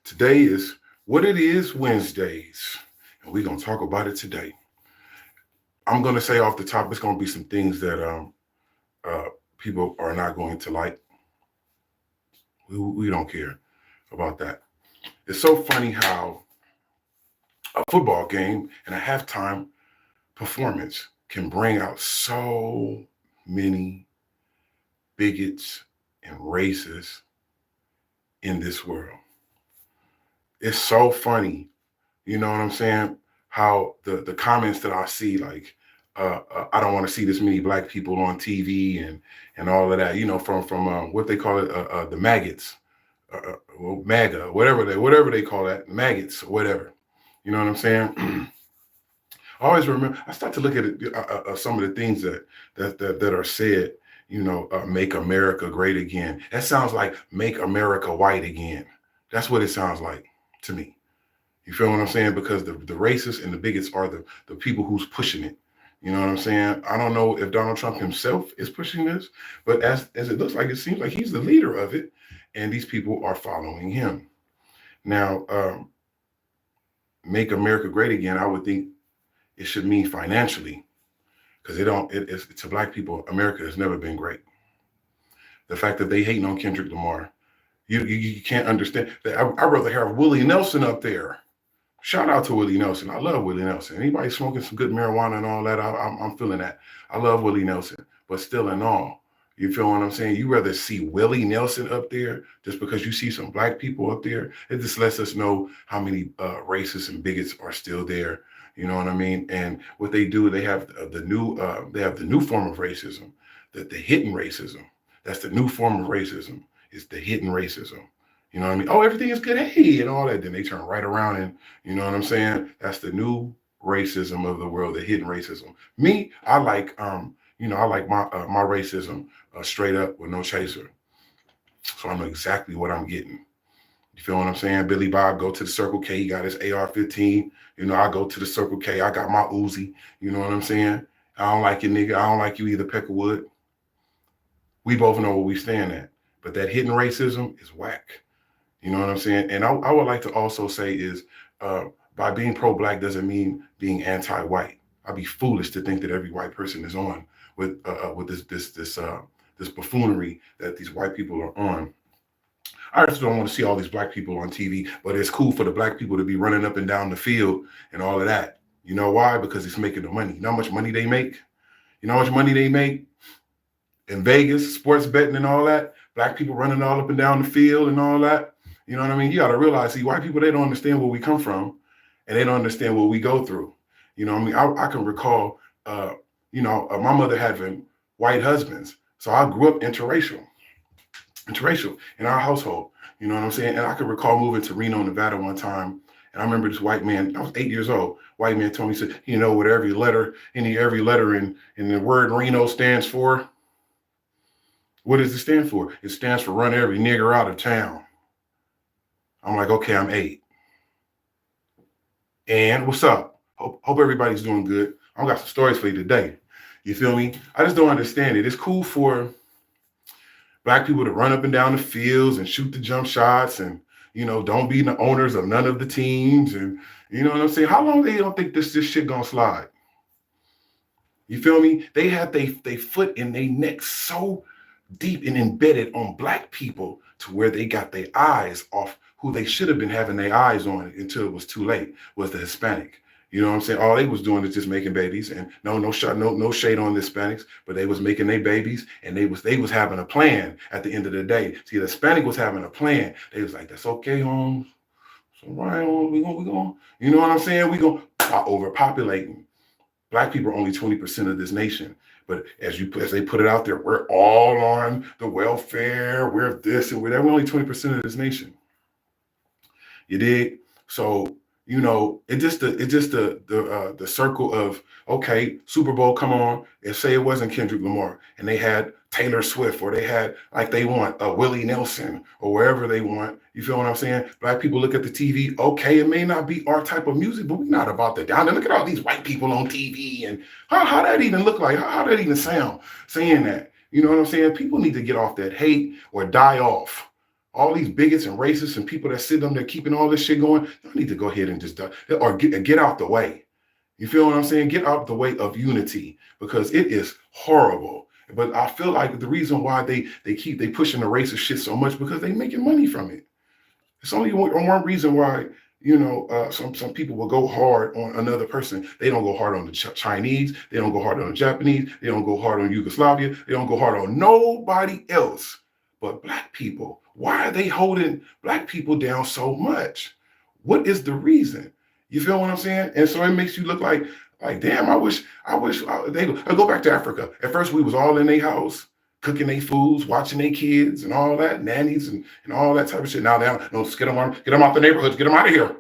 Today is What It Is Wednesdays, and we're going to talk about it today. I'm going to say off the top, it's going to be some things that uh, people are not going to like. We don't care about that. It's so funny how a football game and a halftime performance can bring out so many bigots and racists in this world. It's so funny, you know what I'm saying? How the comments that I see, like, I don't want to see this many black people on TV and all of that, from what they call it, the maggots, well, MAGA, whatever they call that, maggots, or whatever. You know what I'm saying? I always remember. I start to look at it, some of the things that are said. Make America great again. That sounds like make America white again. That's what it sounds like to me. You feel what I'm saying? Because the racists and the bigots are the people who's pushing it. You know what I'm saying? I don't know if Donald Trump himself is pushing this, but as it looks like, it seems like he's the leader of it, and these people are following him. Now, make America great again, I would think it should mean financially, because it's to black people, America has never been great. The fact that they hating on Kendrick Lamar, you can't understand that. I'd rather have Willie Nelson up there. Shout out to Willie Nelson. I love Willie Nelson. Anybody smoking some good marijuana and all that, I'm feeling that. I love Willie Nelson, but still in all, you feel what I'm saying? You rather see Willie Nelson up there just because you see some black people up there. It just lets us know how many racists and bigots are still there. You know what I mean? And what they do, they have the new form of racism, the hidden racism. That's the new form of racism. It's the hidden racism. You know what I mean? Oh, everything is good, hey, and all that. Then they turn right around and, you know what I'm saying? That's the new racism of the world, the hidden racism. Me, I like my racism straight up with no chaser. So I know exactly what I'm getting. You feel what I'm saying? Billy Bob go to the Circle K. He got his AR-15. I go to the Circle K. I got my Uzi. You know what I'm saying? I don't like you, nigga. I don't like you either, Peckerwood. We both know where we stand at. But that hidden racism is whack. You know what I'm saying? And I would like to also say is by being pro-black doesn't mean being anti-white. I'd be foolish to think that every white person is on with this buffoonery that these white people are on. I just don't want to see all these black people on TV, but it's cool for the black people to be running up and down the field and all of that. You know why? Because it's making the money. You know how much money they make? You know how much money they make in Vegas, sports betting and all that? Black people running all up and down the field and all that. You know what I mean? You got to realize, see, white people, they don't understand where we come from, and they don't understand what we go through. You know what I mean? I can recall, my mother having white husbands. So I grew up interracial in our household. You know what I'm saying? And I can recall moving to Reno, Nevada one time. And I remember this white man, I was 8 years old. White man told me, he said, what every letter in the word Reno stands for? What does it stand for? It stands for run every nigger out of town. I'm like, okay, I'm 8. And what's up? Hope everybody's doing good. I got some stories for you today. You feel me? I just don't understand it. It's cool for black people to run up and down the fields and shoot the jump shots and, don't be the owners of none of the teams. And you know what I'm saying? How long they don't think this shit gonna slide? You feel me? They have they foot in their neck so deep and embedded on black people to where they got their eyes off who they should have been having their eyes on until it was too late, was the Hispanic. You know what I'm saying? All they was doing is just making babies, and no shade on the Hispanics, but they was making their babies, and they was having a plan at the end of the day. See, the Hispanic was having a plan. They was like, that's okay, Holmes. So right on, we going, you know what I'm saying? We going overpopulating. Black people are only 20% of this nation. But as they put it out there, we're all on the welfare, we're this and we're that. We're only 20% of this nation. You dig? So, it's just the circle of, okay, Super Bowl come on, and say it wasn't Kendrick Lamar, and they had Taylor Swift, or they had, like they want, Willie Nelson, or wherever they want. You feel what I'm saying? Black people look at the TV, okay, it may not be our type of music, but we're not about that down there. Look at all these white people on TV, and how that even look like? How that even sound, saying that? You know what I'm saying? People need to get off that hate or die off. All these bigots and racists and people that sit them there keeping all this shit going, y'all need to go ahead and just or get out the way. You feel what I'm saying? Get out the way of unity, because it is horrible. But I feel like the reason why they pushing the racist shit so much, because they making money from it. It's only one reason why, some people will go hard on another person. They don't go hard on the Chinese. They don't go hard on the Japanese. They don't go hard on Yugoslavia. They don't go hard on nobody else but black people. Why are they holding black people down so much? What is the reason? You feel what I'm saying? And so it makes you look like damn, I wish they go back to Africa. At first, we was all in their house, cooking their foods, watching their kids and all that, nannies and all that type of shit. Now they don't, let's get them out the neighborhoods, get them out of here.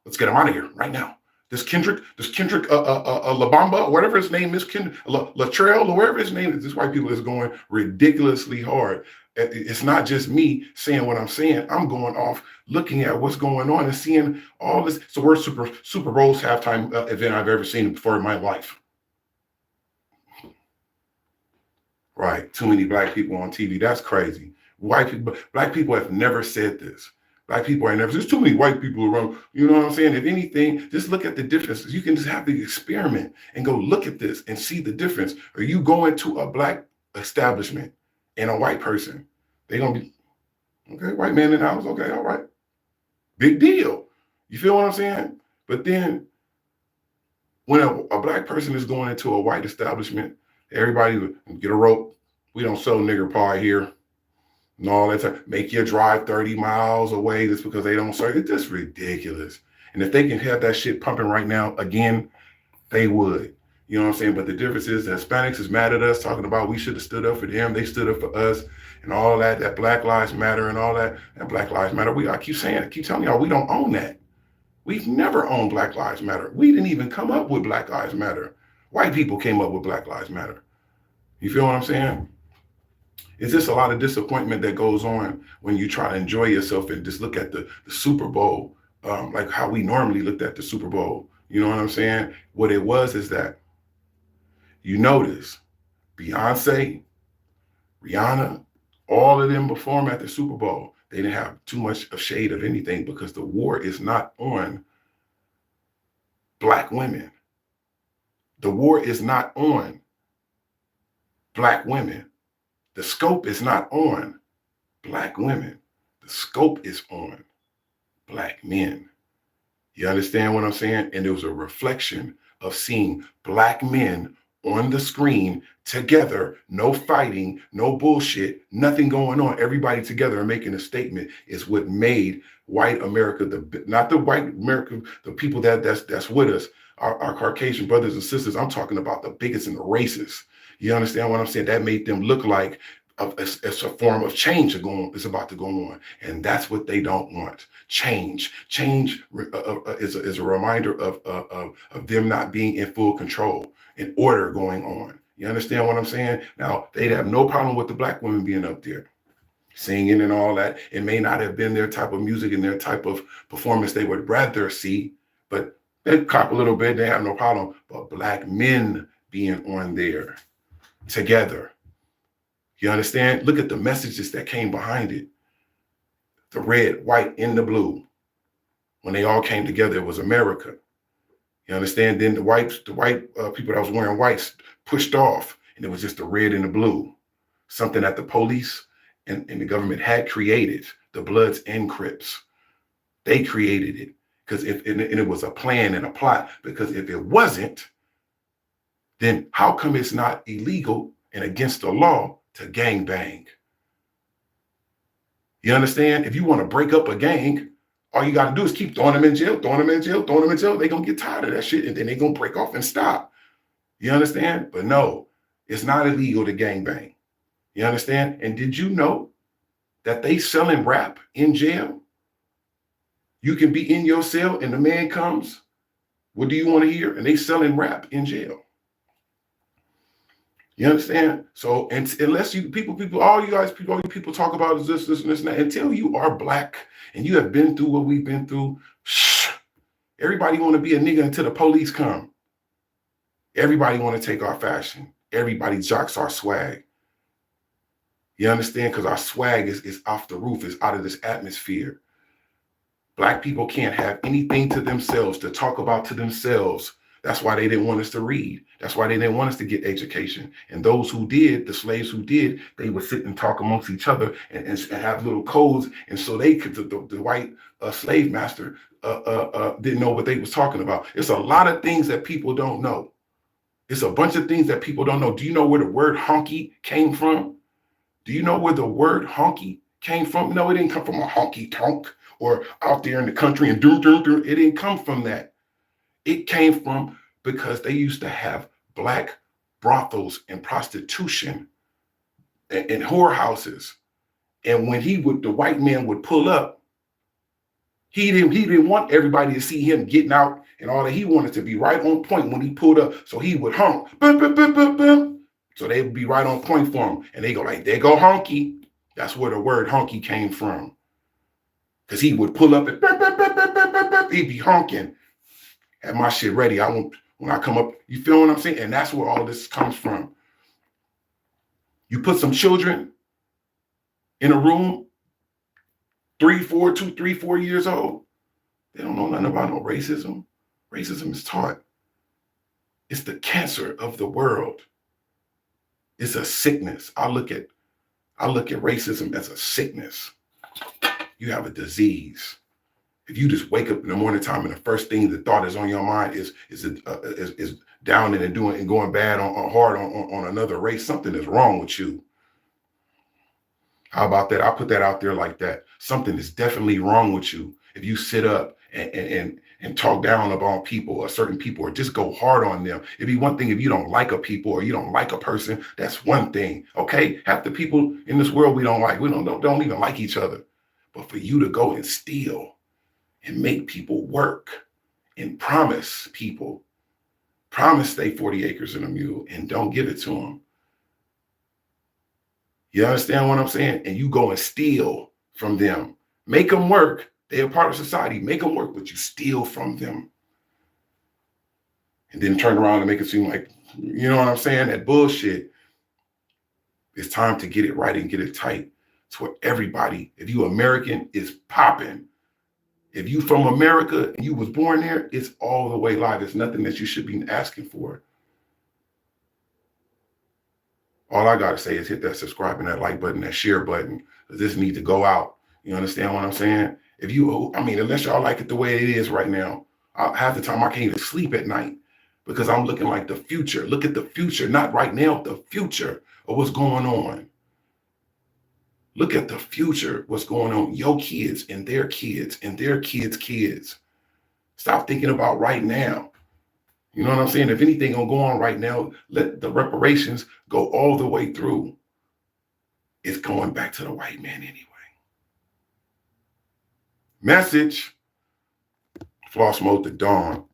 Let's get them out of here right now. This Kendrick Labamba, whatever his name is, Latrell, or whatever his name is, this white people is going ridiculously hard. It's not just me saying what I'm saying. I'm going off looking at what's going on and seeing all this. It's the worst Super Bowl's halftime event I've ever seen before in my life. Right. Too many black people on TV. That's crazy. Black people have never said this. Black people ain't never, there's too many white people around. You know what I'm saying? If anything, just look at the differences. You can just have the experiment and go look at this and see the difference. Are you going to a black establishment and a white person? They're going to be, okay, white man in the house. Okay, all right. Big deal. You feel what I'm saying? But then when a black person is going into a white establishment, everybody would get a rope. We don't sell nigger pie here. And all that time. Make you drive 30 miles away just because they don't serve. It's just ridiculous. And if they can have that shit pumping right now, again, they would. You know what I'm saying? But the difference is the Hispanics is mad at us, talking about we should have stood up for them. They stood up for us and all that Black Lives Matter and all that. That Black Lives Matter. I keep saying it, keep telling y'all, we don't own that. We've never owned Black Lives Matter. We didn't even come up with Black Lives Matter. White people came up with Black Lives Matter. You feel what I'm saying? It's just a lot of disappointment that goes on when you try to enjoy yourself and just look at the Super Bowl, like how we normally looked at the Super Bowl. You know what I'm saying? What it was is that you notice Beyonce, Rihanna, all of them perform at the Super Bowl. They didn't have too much of shade of anything because the war is not on black women. The war is not on black women. The scope is not on black women. The scope is on black men. You understand what I'm saying? And there was a reflection of seeing black men on the screen together, no fighting, no bullshit, nothing going on. Everybody together and making a statement is what made white America, not the white America, the people that's with us, our Caucasian brothers and sisters. I'm talking about the bigots and the racists. You understand what I'm saying? That made them look like it's a form of change is about to go on. And that's what they don't want. Change is a reminder of them not being in full control and order going on. You understand what I'm saying? Now, they'd have no problem with the black women being up there singing and all that. It may not have been their type of music and their type of performance they would rather see, but they cop a little bit. They have no problem. But black men being on there together. You understand? Look at the messages that came behind it. The red, white, and the blue. When they all came together, it was America. You understand? Then the white people that was wearing whites pushed off, and it was just the red and the blue. Something that the police and the government had created, the Bloods and Crips. They created it because it was a plan and a plot. Because if it wasn't, then how come it's not illegal and against the law to gangbang? You understand? If you want to break up a gang, all you got to do is keep throwing them in jail, throwing them in jail, throwing them in jail. They're going to get tired of that shit and then they're going to break off and stop. You understand? But no, it's not illegal to gangbang. You understand? And did you know that they selling rap in jail? You can be in your cell and the man comes, what do you want to hear? And they selling rap in jail. You understand? So unless you all you people talk about is this and this and that, until you are black and you have been through what we've been through, everybody want to be a nigga until the police come. Everybody want to take our fashion. Everybody jocks our swag. You understand? Because our swag is off the roof, is out of this atmosphere. Black people can't have anything to themselves, to talk about to themselves. That's why they didn't want us to read. That's why they didn't want us to get education. And those who did, the slaves who did, they would sit and talk amongst each other and have little codes. And so they could, the white slave master didn't know what they was talking about. It's a lot of things that people don't know. It's a bunch of things that people don't know. Do you know where the word honky came from? Do you know where the word honky came from? No, it didn't come from a honky tonk or out there in the country and do. It didn't come from that. It came from because they used to have black brothels and prostitution and whorehouses. And when the white man would pull up, he didn't want everybody to see him getting out and all that. He wanted to be right on point when he pulled up. So he would honk. Bum, bum, bum, bum, bum. So they would be right on point for him. And they go like, there go honky. That's where the word honky came from. Because he would pull up and he'd be honking. Have my shit ready. When I come up, you feel what I'm saying? And that's where all this comes from. You put some children in a room, 3, 4 years old. They don't know nothing about no racism. Racism is taught. It's the cancer of the world. It's a sickness. I look at racism as a sickness. You have a disease. If you just wake up in the morning time and the first thing the thought is on your mind is downing and doing and going bad hard on another race, something is wrong with you. How about that? I'll put that out there like that. Something is definitely wrong with you if you sit up and talk down about people or certain people or just go hard on them. It'd be one thing if you don't like a people or you don't like a person. That's one thing. Okay, half the people in this world we don't like. We don't even like each other. But for you to go and steal and make people work and promise they 40 acres and a mule and don't give it to them. You understand what I'm saying? And you go and steal from them. Make them work. They're a part of society. Make them work, but you steal from them. And then turn around and make it seem like, you know what I'm saying? That bullshit. It's time to get it right and get it tight. It's where everybody, if you American, is popping. If you from America and you was born there, it's all the way live. There's nothing that you should be asking for. All I got to say is hit that subscribe and that like button, that share button. This needs to go out. You understand what I'm saying? Unless y'all like it the way it is right now, half the time I can't even sleep at night because I'm looking like the future. Look at the future, not right now, the future of what's going on. Look at the future, what's going on. Your kids and their kids and their kids' kids. Stop thinking about right now. You know what I'm saying? If anything gonna go on right now, let the reparations go all the way through. It's going back to the white man anyway. Message. Floss Mode to Dawn.